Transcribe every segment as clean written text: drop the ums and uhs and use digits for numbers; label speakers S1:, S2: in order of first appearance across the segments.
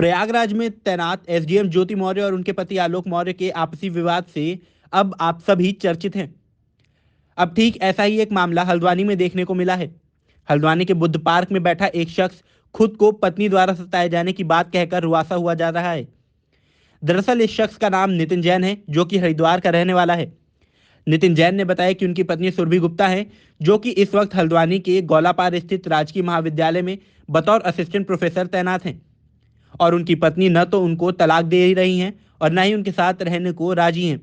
S1: प्रयागराज में तैनात एसडीएम ज्योति मौर्य और उनके पति आलोक मौर्य के आपसी विवाद से अब आप सभी चर्चित हैं। अब ठीक ऐसा ही एक मामला हल्द्वानी में देखने को मिला है। हल्द्वानी के बुद्ध पार्क में बैठा एक शख्स खुद को पत्नी द्वारा सताए जाने की बात कहकर रुआसा हुआ जा रहा है। दरअसल इस शख्स का नाम नितिन जैन है, जो कि हरिद्वार का रहने वाला है। नितिन जैन ने बताया कि उनकी पत्नी सुरभि गुप्ता है, जो कि इस वक्त हल्द्वानी के गौलापार स्थित राजकीय महाविद्यालय में बतौर असिस्टेंट प्रोफेसर तैनात हैं और उनकी पत्नी न तो उनको तलाक दे रही हैं और न ही उनके साथ रहने को राजी हैं।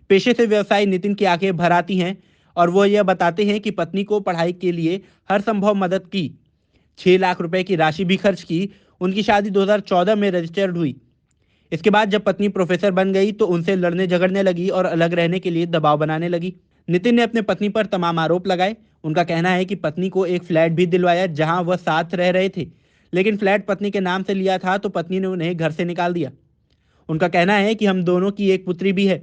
S1: पेशे से व्यवसायी नितिन की आंखें भर आती हैं और वो यह बताते हैं कि पत्नी को पढ़ाई के लिए हर संभव मदद की, 6 लाख रुपए की राशि भी खर्च की। उनकी शादी 2014 में रजिस्टर्ड हुई। इसके बाद जब पत्नी प्रोफेसर बन गई तो उनसे लड़ने झगड़ने लगी और अलग रहने के लिए दबाव बनाने लगी। नितिन ने अपने पत्नी पर तमाम आरोप लगाए। उनका कहना है कि पत्नी को एक फ्लैट भी दिलवाया जहां वह साथ रह रहे थे, लेकिन फ्लैट पत्नी के नाम से लिया था तो पत्नी ने उन्हें घर से निकाल दिया। उनका कहना है कि हम दोनों की एक पुत्री भी है।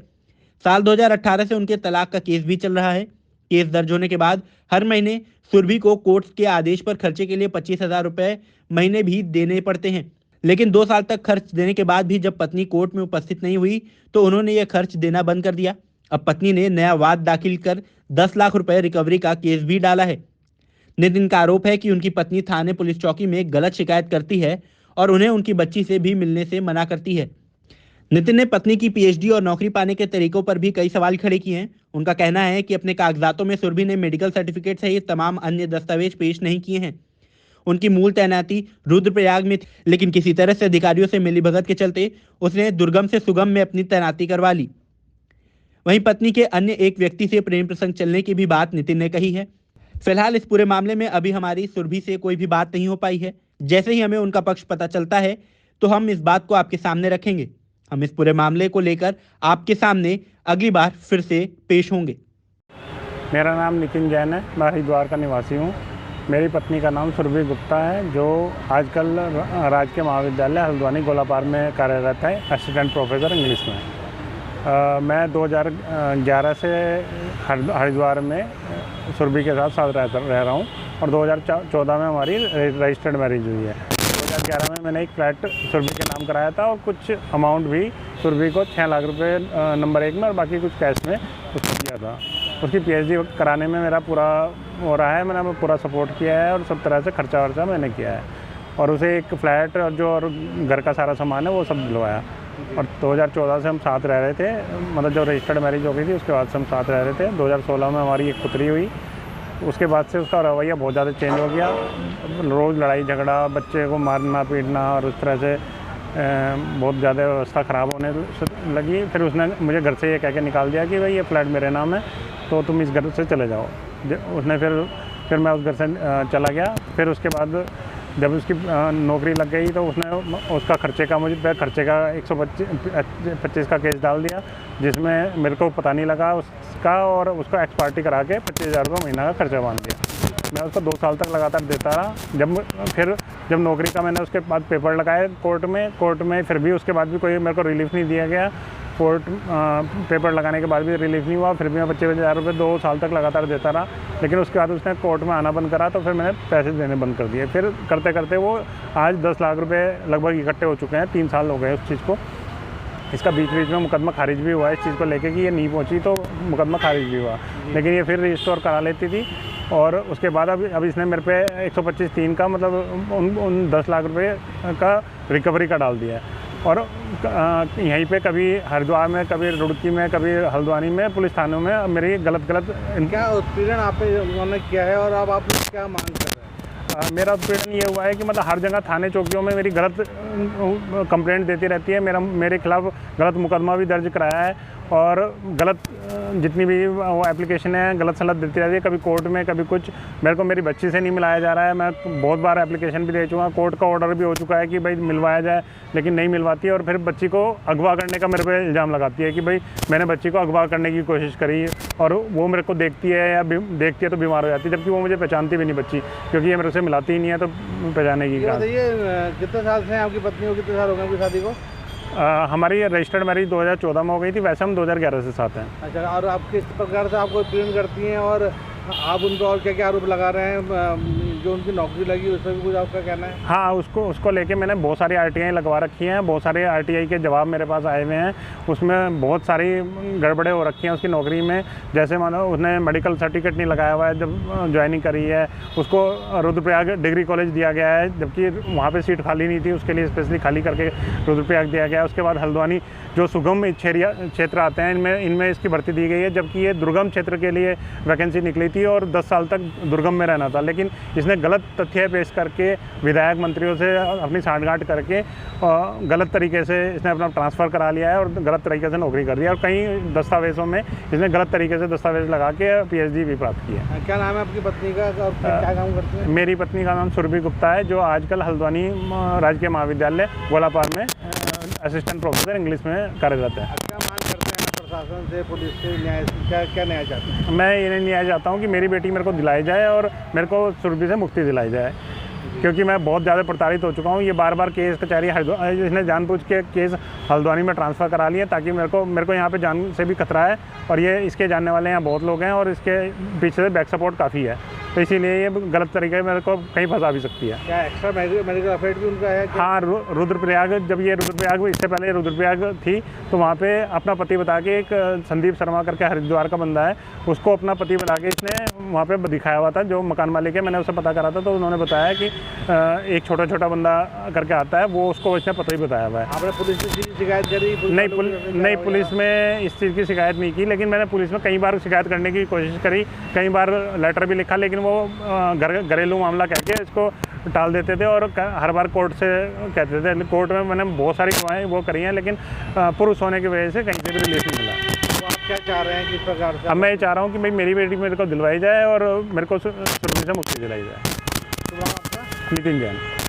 S1: साल 2018 से उनके तलाक का केस भी चल रहा है। केस दर्ज होने के बाद हर महीने सुरभि को कोर्ट के आदेश पर खर्चे के लिए 25,000 रुपए महीने भी देने पड़ते हैं, लेकिन 2 साल तक खर्च देने के बाद भी जब पत्नी कोर्ट में उपस्थित नहीं हुई तो उन्होंने यह खर्च देना बंद कर दिया। अब पत्नी ने नया वाद दाखिल कर 10 लाख रुपए रिकवरी का केस भी डाला है। नितिन का आरोप है कि उनकी पत्नी थाने पुलिस चौकी में गलत शिकायत करती है और उन्हें उनकी बच्ची से भी मिलने से मना करती है। नितिन ने पत्नी की पीएचडी और नौकरी पाने के तरीकों पर भी कई सवाल खड़े किए हैं। उनका कहना है कि अपने कागजातों में सुरभि ने मेडिकल सर्टिफिकेट सहित तमाम अन्य दस्तावेज पेश नहीं किए हैं। उनकी मूल तैनाती रुद्रप्रयाग में थी, लेकिन किसी तरह से अधिकारियों से मिलीभगत के चलते उसने दुर्गम से सुगम में अपनी तैनाती करवा ली। वहीं पत्नी के अन्य एक व्यक्ति से प्रेम प्रसंग चलने की भी बात नितिन ने कही है। फिलहाल इस पूरे मामले में अभी हमारी सुरभि से कोई भी बात नहीं हो पाई है। जैसे ही हमें उनका पक्ष पता चलता है तो हम इस बात को आपके सामने रखेंगे। हम इस पूरे मामले को लेकर आपके सामने अगली बार फिर से पेश होंगे।
S2: मेरा नाम नितिन जैन है, मैं हरिद्वार का निवासी हूँ। मेरी पत्नी का नाम सुरभि गुप्ता है, जो आजकल राजकीय महाविद्यालय हल्द्वानी गोलापार में कार्यरत है, असिस्टेंट प्रोफेसर इंग्लिश में। मैं 2011 से हरिद्वार में सुरभि के साथ रह रहा हूँ और 2014 में हमारी रजिस्टर्ड मैरिज हुई है। 2011 में मैंने एक फ्लैट सुरभि के नाम कराया था और कुछ अमाउंट भी सुरभि को 6 लाख रुपए नंबर 1 में और बाकी कुछ कैश में उसको दिया था। उसकी पीएचडी कराने में मेरा पूरा हो रहा है, मैंने पूरा सपोर्ट किया है और सब तरह से खर्चा वर्चा मैंने किया है और उसे एक फ्लैट और घर का सारा सामान है वो सब दिलवाया। और 2014 से हम साथ रह रहे थे, मतलब जब रजिस्टर्ड मैरिज हो गई थी उसके बाद से हम साथ रह रहे थे। 2016 में हमारी एक पुत्री हुई। उसके बाद से उसका रवैया बहुत ज़्यादा चेंज हो गया। रोज़ लड़ाई झगड़ा, बच्चे को मारना पीटना और उस तरह से बहुत ज़्यादा व्यवस्था ख़राब होने लगी। फिर उसने मुझे घर से ये कह के निकाल दिया कि भाई ये फ्लैट मेरे नाम है तो तुम इस घर से चले जाओ। उसने फिर मैं उस घर से चला गया। फिर उसके बाद जब उसकी नौकरी लग गई तो उसने उसका खर्चे का 125 का केस डाल दिया, जिसमें मेरे को पता नहीं लगा उसका, और उसको एक्सपार्टी करा के 25,000 रुपये महीना का खर्चा बांध दिया। मैं उसको 2 साल तक लगातार देता रहा। जब नौकरी का मैंने उसके बाद पेपर लगाए कोर्ट में फिर भी उसके बाद भी कोई मेरे को रिलीफ नहीं दिया गया। पेपर लगाने के बाद भी रिलीफ नहीं हुआ। फिर भी मैं 25,000 रुपये 2 साल तक लगातार देता रहा, लेकिन उसके बाद उसने कोर्ट में आना बंद करा तो फिर मैंने पैसे देने बंद कर दिए। फिर करते करते वो आज 10 लाख रुपये लगभग इकट्ठे हो चुके हैं। 3 साल हो गए उस चीज़ को। इसका बीच में मुकदमा खारिज भी हुआ है इस चीज़ को लेके कि ये नहीं पहुंची, तो मुकदमा खारिज भी हुआ, लेकिन ये फिर रिस्टोर करा लेती थी। और उसके बाद अब इसने मेरे पे 125(3) का मतलब उन 10 लाख रुपये का रिकवरी का डाल दिया है। और यहीं पे कभी हरिद्वार में, कभी रुड़की में, कभी हल्द्वानी में पुलिस थानों में मेरी गलत
S3: क्या उत्पीड़न आप पे उन्होंने किया है और अब आप क्या मांग कर रहे हैं?
S2: मेरा उत्पीड़न ये हुआ है कि मतलब हर जगह थाने चौकियों में मेरी गलत कंप्लेंट देती रहती है। मेरे खिलाफ गलत मुकदमा भी दर्ज कराया है और गलत जितनी भी वो एप्लीकेशन है गलत सलत देती रहती है, कभी कोर्ट में कभी कुछ। मेरे को मेरी बच्ची से नहीं मिलाया जा रहा है। मैं बहुत बार एप्लीकेशन भी दे चुका, कोर्ट का ऑर्डर भी हो चुका है कि भाई मिलवाया जाए, लेकिन नहीं मिलवाती है। और फिर बच्ची को अगवा करने का मेरे पे इल्ज़ाम लगाती है कि भाई मैंने बच्ची को अगवा करने की कोशिश करी और वो मेरे को देखती है तो बीमार हो जाती है, जबकि वो मुझे पहचानती भी नहीं बच्ची, क्योंकि ये मेरे से मिलाती ही नहीं है तो पहचाने की।
S3: कितने साल से आपकी पत्नी को, कितने साल हो गए आपकी शादी को?
S2: हमारी रजिस्टर्ड मैरिज 2014 में हो गई थी, वैसे हम 2011 से साथ हैं।
S3: अच्छा, और आप किस प्रकार से आपको उत्पीड़न करती हैं और आप उनको और क्या क्या आरोप लगा रहे हैं? जो उनकी नौकरी लगी उसमें भी कुछ आपका कहना है?
S2: हाँ, उसको लेके मैंने बहुत सारी आरटीआई लगवा रखी हैं, बहुत सारे आरटीआई के जवाब मेरे पास आए हुए हैं। उसमें बहुत सारी गड़बड़े हो रखी हैं उसकी नौकरी में। जैसे मानो उसने मेडिकल सर्टिफिकेट नहीं लगाया हुआ है जब ज्वाइनिंग करी है, उसको रुद्रप्रयाग डिग्री कॉलेज दिया गया है, जबकि वहाँ पे सीट खाली नहीं थी, उसके लिए स्पेशली खाली करके रुद्रप्रयाग दिया गया है। उसके बाद हल्द्वानी जो सुगम क्षेत्र आते हैं इनमें इसकी भर्ती दी गई है, जबकि ये दुर्गम क्षेत्र के लिए वैकेंसी निकली थी और 10 साल तक दुर्गम में रहना था। लेकिन इसने गलत तथ्य पेश करके विधायक मंत्रियों से अपनी साठगांठ करके गलत तरीके से इसने अपना ट्रांसफ़र करा लिया है और गलत तरीके से नौकरी कर दिया और कई दस्तावेज़ों में इसने गलत तरीके से दस्तावेज़ लगा के PhD भी प्राप्त की है।
S3: क्या नाम है आपकी पत्नी का और क्या काम करते हैं?
S2: मेरी पत्नी का नाम सुरभि गुप्ता है, जो आजकल हल्द्वानी राजकीय महाविद्यालय गोलापार में असिस्टेंट प्रोफेसर इंग्लिश में कार्यरत है।
S3: क्या मांग करते हैं प्रशासन से, पुलिस से, न्याय से? क्या न्याय चाहते हैं?
S2: मैं ये न्याय चाहता हूँ कि मेरी बेटी मेरे को दिलाई जाए और मेरे को सुरभि से मुक्ति दिलाई जाए, क्योंकि मैं बहुत ज़्यादा प्रताड़ित हो चुका हूँ। ये बार ककेस कचहरी इसने जानबूझ के केस हल्द्वानी में ट्रांसफ़र करा लिए ताकि मेरे को यहाँ पे जान से भी खतरा है और ये इसके जानने वाले यहाँ बहुत लोग हैं और इसके पीछे से बैक सपोर्ट काफ़ी है, तो इसीलिए ये गलत तरीके मेरे को कहीं फंसा भी सकती है।
S3: क्या एक्स्ट्रा मेडिकल अफेयर भी उनका है?
S2: हाँ, रुद्रप्रयाग, जब ये रुद्रप्रयाग, इससे पहले रुद्रप्रयाग थी तो वहाँ पे अपना पति बता के एक संदीप शर्मा करके हरिद्वार का बंदा है, उसको अपना पति बता के इसने वहाँ पे दिखाया हुआ था। जो मकान मालिक है, मैंने उससे पता करा था तो उन्होंने बताया कि एक छोटा बंदा करके आता है, वो उसको इसने पता ही बताया हुआ है।
S3: आपने पुलिस से शिकायत करी?
S2: नहीं, पुलिस में इस चीज़ की शिकायत नहीं की, लेकिन मैंने पुलिस में कई बार शिकायत करने की कोशिश करी, कई बार लेटर भी लिखा, लेकिन वो घरेलू मामला कह के इसको टाल देते थे और हर बार कोर्ट से कहते थे। कोर्ट में मैंने बहुत सारी गवाहें वो करी हैं, लेकिन पुरुष होने की वजह से कहीं से भी रिलीफ नहीं मिला।
S3: तो आप क्या चाह रहे हैं किस प्रकार से?
S2: अब मैं ये चाह रहा हूँ कि भाई मेरी बेटी मेरे को दिलवाई जाए और मेरे को सुरभि से मुक्ति दिलाई जाए।
S3: तो आपका
S2: नितिन जैन।